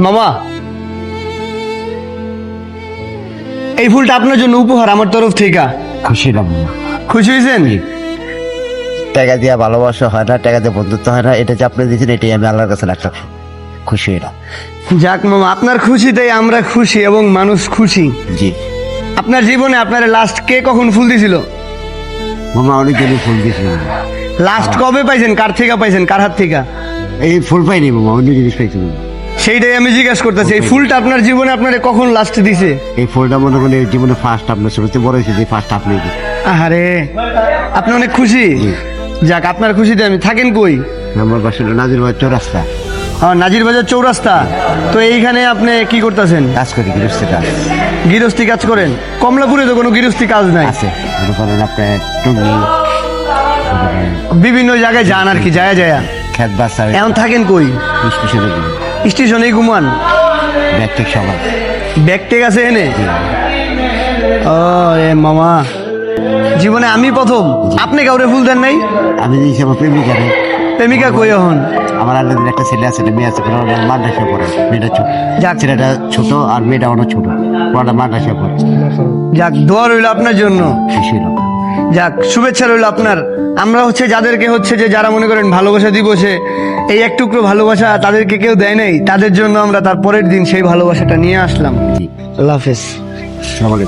মামা, এই ফুলটা আপনার জন্য উপহার আমার তরফ থেকে। খুশি না মামা। খুশি হয়েছেন? টাকা দিয়ে ভালোবাসা হয় না, টাকা দিয়ে বন্ধুত্ব হয় না, এটা যে আপনি দিয়েছেন এটাই আমি আল্লাহর কাছে রাখলাম, খুশি হইলাম। যাক মামা, আপনার খুশিতেই আমরা খুশি এবং মানুষ খুশি। জি আপনার জীবনে আপনার লাস্ট কে কখন ফুল দিছিল? মামা, অনেকজনই ফুল দিয়েছিল। লাস্ট কবে পাইছেন? কার থেকে পাইছেন? কার হাত থেকে? এই ফুল পাইনি মামা, অন্য জিনিস পাইছি মামা। সেইটাই আমি জিজ্ঞাসা করতেছি, এই ফুলটা আপনার জীবনে আপনারে কখন লাস্ট দিছে? এই ফুলটা মনে করেন এই জীবনে ফার্স্ট, আপনার শুরুতে বড় হয়েছে যে ফার্স্ট আপনি দিয়েছেন। আরে, আপনি অনেক খুশি? জি। যাক, আপনার খুশিতে আমি। থাকেন কই? আমার বাসা হলো নাজির বাজার চৌরাস্তা। নাজির বাজার চৌরাস্তা। তো এইখানে আপনি কি করতেছেন? কাজ করি, গৃহস্থী কাজ গৃহস্থী কাজ করেন? কমলাপুরে তো কোনো গৃহস্থী কাজ নাই। আছে, মনে করেন আপনার টুঙ্গি, বিভিন্ন জায়গায় যান আর কি, যায় যায়। খেত বাসা, এখন থাকেন কই? স্টেশনে দিন, স্টেশনেই ঘুমান? ব্যাগ ঠিক সবার। ব্যাগ টেক আছে এনে? ও এ মামা, জীবনে আমি প্রথম। আপনি কাউরে ফুল দেন নাই? আমি দিয়েছি আমার প্রেমিকারে। প্রেমিকা কই এখন? আমার আলাদা একটা ছেলে আছে, মেয়ে আছে, মাদ্রাসা পড়ে। মেয়েটা ছোট, যাক। ছেলেটা ছোট আর মেয়েটা অনেক ছোট, পড়া মাদ্রাসা পড়ে। যাক, দোয়া রইল আপনার জন্য। খুশি হলাম। যাক, শুভেচ্ছা রইল আপনার। আমরা যাদেরকে যে যারা মনে করেন ভালোবাসা দিবসে এই এক টুকরো ভালোবাসা তাদেরকে কেউ দেয় নাই, তাদের জন্য আমরা তার পরের দিন সেই ভালোবাসাটা নিয়ে আসলাম। জি, আল্লাহ হাফেজ। আসসালামু আলাইকুম।